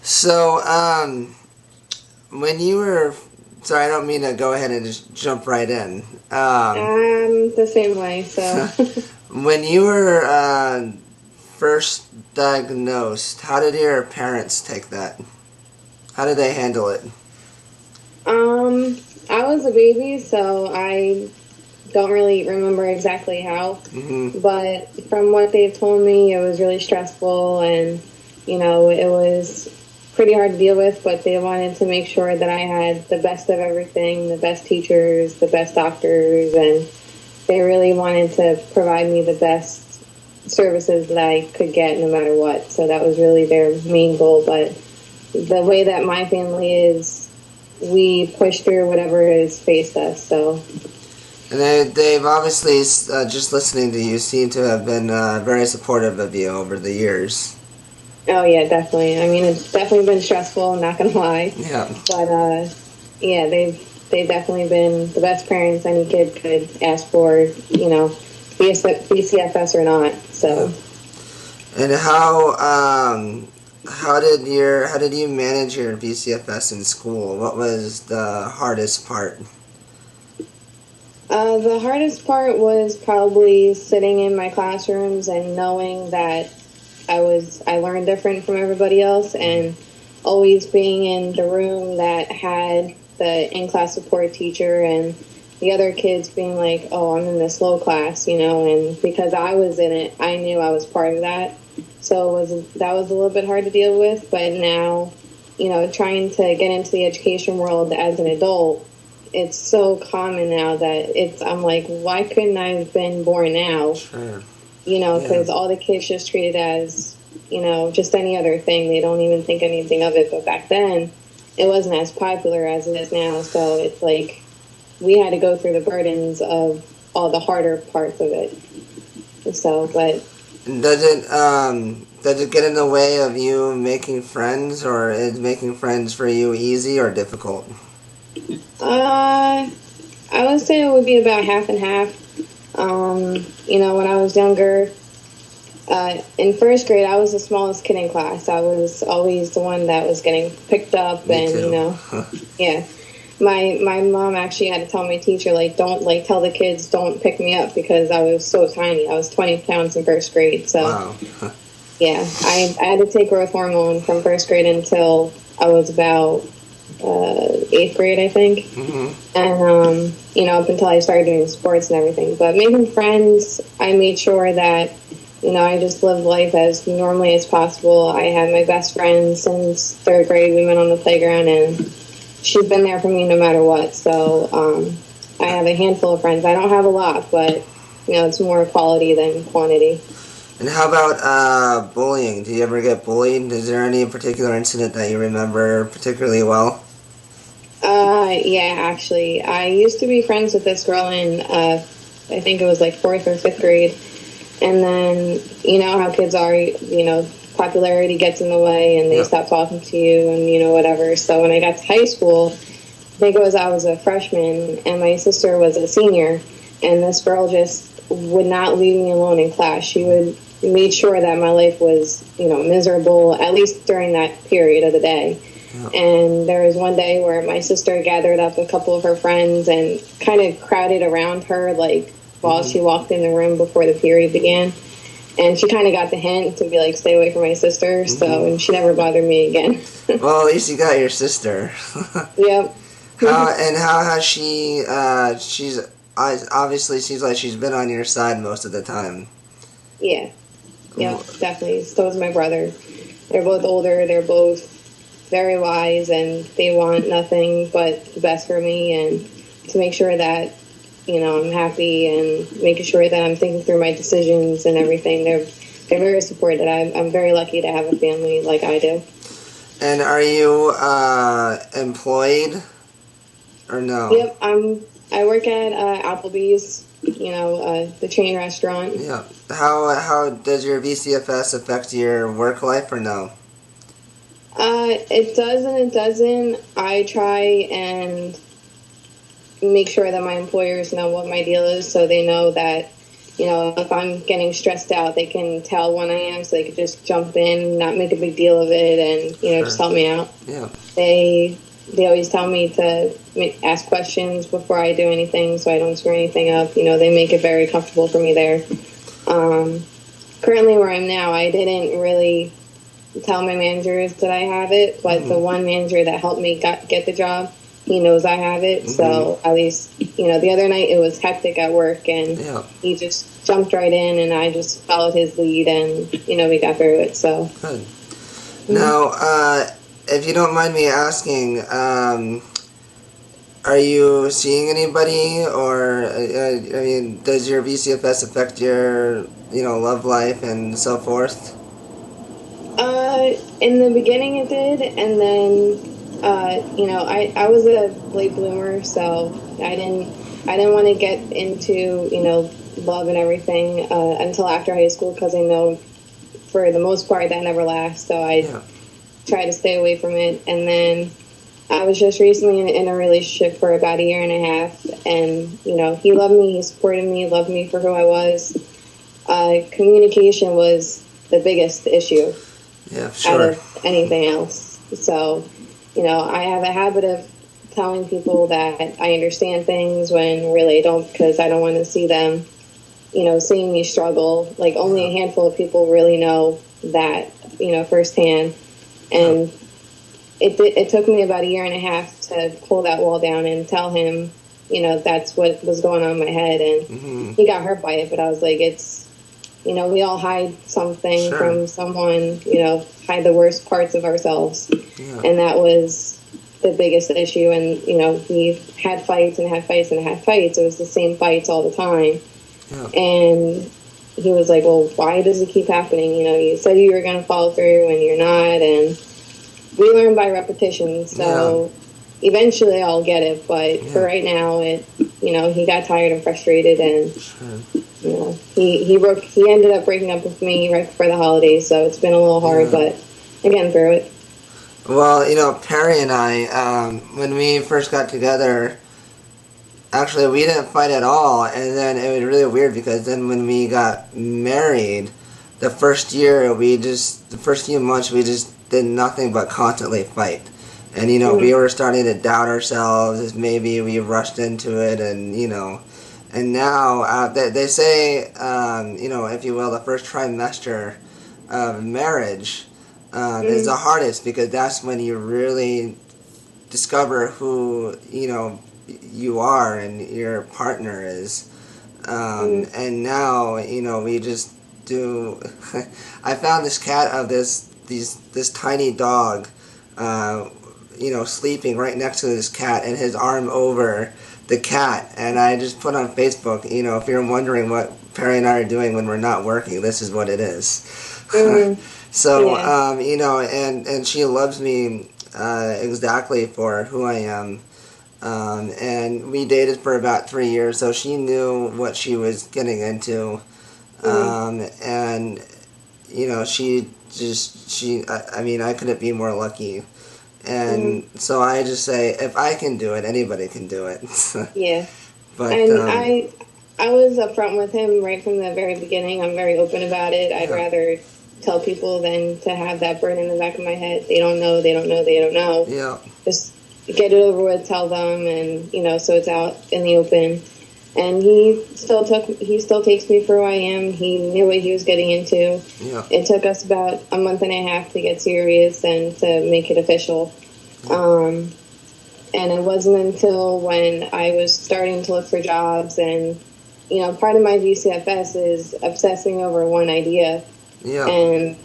So, when you were, sorry, I don't mean to go ahead and just jump right in. The same way, so. When you were first diagnosed, how did your parents take that? How did they handle it? I was a baby, so I don't really remember exactly how. Mm-hmm. But from what they've told me, it was really stressful and, it was pretty hard to deal with, but they wanted to make sure that I had the best of everything, the best teachers, the best doctors, and they really wanted to provide me the best services that I could get no matter what. So that was really their main goal. But the way that my family is, we push through whatever has faced us. So. And they've obviously, just listening to you, seem to have been very supportive of you over the years. Oh, yeah, definitely. I mean, it's definitely been stressful, I'm not going to lie. Yeah. But, yeah, they've definitely been the best parents any kid could ask for, be a BCFS or not. So. Yeah. And how did you manage your BCFS in school? What was the hardest part? The hardest part was probably sitting in my classrooms and knowing that I learned different from everybody else, and always being in the room that had the in-class support teacher and the other kids being like, oh, I'm in this low class, and because I was in it, I knew I was part of that. So that was a little bit hard to deal with, but now, trying to get into the education world as an adult, it's so common now that I'm like, why couldn't I have been born now? Sure. Because all the kids just treat it as, just any other thing. They don't even think anything of it. But back then, it wasn't as popular as it is now. So it's like we had to go through the burdens of all the harder parts of it. So, but. Does it get in the way of you making friends, or is making friends for you easy or difficult? I would say it would be about half and half. When I was younger, in first grade, I was the smallest kid in class. I was always the one that was getting picked up. Me too. Yeah. My mom actually had to tell my teacher, don't, tell the kids don't pick me up because I was so tiny. I was 20 pounds in first grade. So, wow. Yeah, I had to take growth hormone from first grade until I was about 8th grade, I think. Mm-hmm. And, up until I started doing sports and everything. But making friends, I made sure that, I just lived life as normally as possible. I had my best friend since 3rd grade. We met on the playground, and she's been there for me no matter what. So I have a handful of friends. I don't have a lot, but, it's more quality than quantity. And how about bullying? Do you ever get bullied? Is there any particular incident that you remember particularly well? Yeah, actually. I used to be friends with this girl in, I think it was like 4th or 5th grade. And then, how kids are, popularity gets in the way and they stop talking to you and, whatever. So when I got to high school, I think it was I was a freshman and my sister was a senior. And this girl just would not leave me alone in class. She would make sure that my life was, miserable, at least during that period of the day. And there was one day where my sister gathered up a couple of her friends and kind of crowded around her, while she walked in the room before the period began. And she kind of got the hint to be like, stay away from my sister. So, and she never bothered me again. Well, at least you got your sister. Yep. How has she, she's obviously seems like she's been on your side most of the time. Yeah. Yep, definitely. So is my brother. They're both older. They're both very wise, and they want nothing but the best for me and to make sure that, I'm happy and making sure that I'm thinking through my decisions and everything. They're very supportive. I'm very lucky to have a family like I do. And are you employed or no? Yep, I work at Applebee's, the chain restaurant. Yeah. How does your VCFS affect your work life or no? It does and it doesn't. I try and make sure that my employers know what my deal is so they know that, if I'm getting stressed out, they can tell when I am, so they could just jump in, not make a big deal of it, and just help me out. Yeah. They always tell me to ask questions before I do anything, so I don't screw anything up. They make it very comfortable for me there. Currently, where I'm now, I didn't really tell my managers that I have it, but the one manager that helped me get the job, he knows I have it. So at least, the other night it was hectic at work, and he just jumped right in, and I just followed his lead, and we got through it. So good. Now, if you don't mind me asking, are you seeing anybody, or does your VCFS affect your love life and so forth? In the beginning it did, and then I was a late bloomer, so I didn't want to get into love and everything until after high school, because I know for the most part that never lasts. So I try to stay away from it. And then I was just recently in a relationship for about a year and a half, and he loved me, he supported me, loved me for who I was. Communication was the biggest issue. Yeah, sure. Out of anything else. So, I have a habit of telling people that I understand things when really I don't, because I don't want to see them, seeing me struggle. Like, only a handful of people really know that, firsthand. And it took me about a year and a half to pull that wall down and tell him, that's what was going on in my head. And he got hurt by it, but I was like, we all hide something from someone, hide the worst parts of ourselves. Yeah. And that was the biggest issue. And, we had fights and had fights and had fights. It was the same fights all the time. Yeah. And he was like, well, why does it keep happening? You said you were going to follow through and you're not. And we learn by repetition. So eventually I'll get it. But for right now, he got tired and frustrated, and he ended up breaking up with me right before the holidays, so it's been a little hard, but I get through it. Well, Perry and I, when we first got together, actually we didn't fight at all, and then it was really weird because then when we got married, the first few months we just did nothing but constantly fight. And, we were starting to doubt ourselves as maybe we rushed into it, and, and now they say, if you will, the first trimester of marriage is the hardest, because that's when you really discover who, you are and your partner is. And now, we just do... I found this cat of this tiny dog, sleeping right next to this cat, and his arm over the cat, and I just put on Facebook, if you're wondering what Perry and I are doing when we're not working, this is what it is. So, and she loves me exactly for who I am. And we dated for about 3 years, so she knew what she was getting into. And, I couldn't be more lucky. And so I just say, if I can do it, anybody can do it. Yeah. But I was upfront with him right from the very beginning. I'm very open about it. I'd rather tell people than to have that burden in the back of my head. They don't know. Yeah. Just get it over with, tell them, and so it's out in the open. And he still takes me for who I am. He knew what he was getting into. Yeah. It took us about a month and a half to get serious and to make it official. And it wasn't until when I was starting to look for jobs, and part of my VCFS is obsessing over one idea and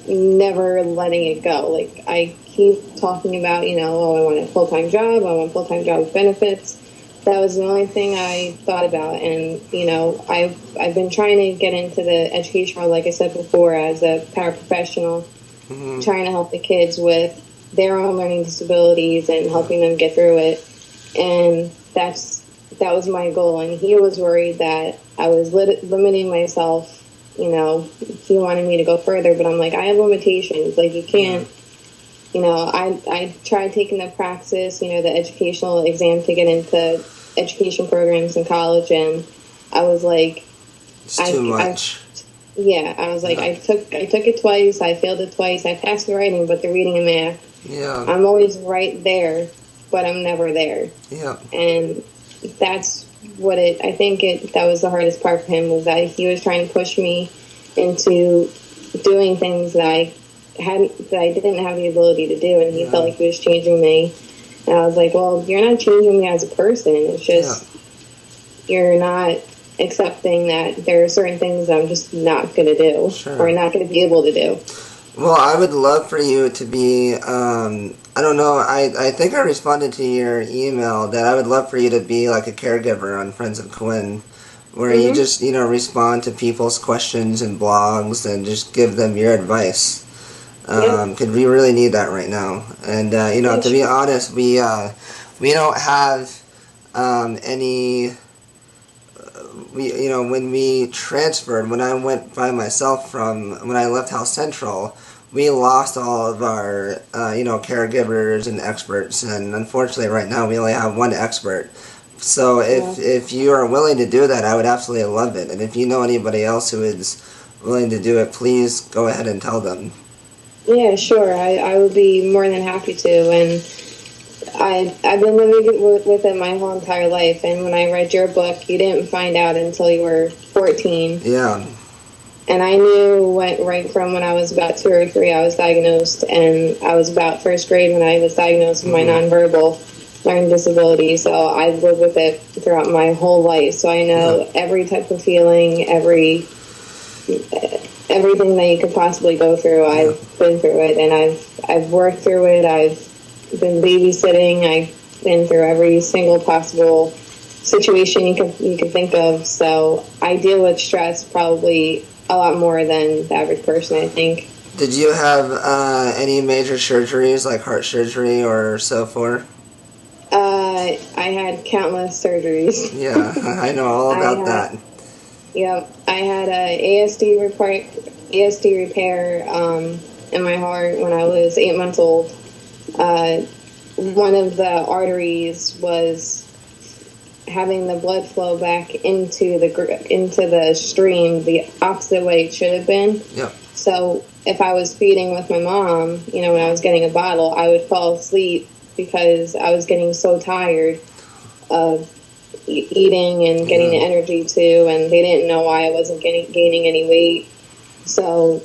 never letting it go. Like, I keep talking about, I want a full-time job. I want a full-time job with benefits. That was the only thing I thought about. And, I've been trying to get into the education world, like I said before, as a paraprofessional, trying to help the kids with their own learning disabilities and helping them get through it. And that was my goal. And he was worried that I was limiting myself. He wanted me to go further, but I'm like, I have limitations. Like, you can't, I tried taking the praxis, the educational exam to get into education programs in college, and I was like, It's too much. I was like, I took it twice. I failed it twice. I passed the writing, but the reading and math. Yeah. I'm always right there, but I'm never there. Yeah. And that's what I think that was the hardest part for him, was that he was trying to push me into doing things that I didn't have the ability to do, and he felt like he was changing me. And I was like, well, you're not changing me as a person. It's just you're not accepting that there are certain things that I'm just not going to do or not going to be able to do. Well, I would love for you to be, I don't know, I think I responded to your email that I would love for you to be like a caregiver on Friends of Quinn, where you just, respond to people's questions and blogs and just give them your advice. Because we really need that right now. And, to be honest, we don't have any... when we transferred, when I went by myself when I left House Central, we lost all of our, caregivers and experts, and unfortunately right now we only have one expert. So if you are willing to do that, I would absolutely love it. And if you know anybody else who is willing to do it, please go ahead and tell them. Yeah, sure. I would be more than happy to, and I've been living with it my whole entire life, and when I read your book, you didn't find out until you were 14. Yeah. And I knew right from when I was about 2 or 3, I was diagnosed, and I was about first grade when I was diagnosed with my nonverbal learning disability, so I've lived with it throughout my whole life, so I know every type of feeling, everything that you could possibly go through. I've been through it, and I've worked through it. I've been babysitting. I've been through every single possible situation you could think of. So I deal with stress probably a lot more than the average person, I think. Did you have any major surgeries, like heart surgery or so forth? I had countless surgeries. Yeah, I know all about that. Yep, I had a ASD repair in my heart when I was 8 months old. One of the arteries was having the blood flow back into the stream the opposite way it should have been. Yep. So if I was feeding with my mom, when I was getting a bottle, I would fall asleep because I was getting so tired of eating and getting the energy too, and they didn't know why I wasn't gaining any weight. So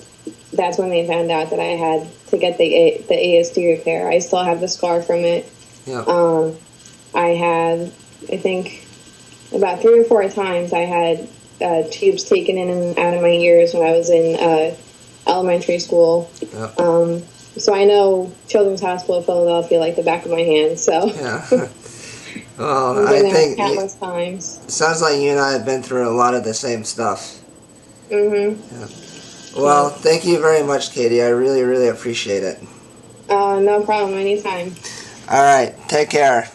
that's when they found out that I had to get the ASD repair. I still have the scar from it. Yeah. I had, I think, about 3 or 4 times I had tubes taken in and out of my ears when I was in elementary school. Yep. So I know Children's Hospital of Philadelphia like the back of my hand. So yeah. Well, I think countless times. It sounds like you and I have been through a lot of the same stuff. Mhm. Yeah. Well, thank you very much, Katie. I really, really appreciate it. No problem. Anytime. All right. Take care.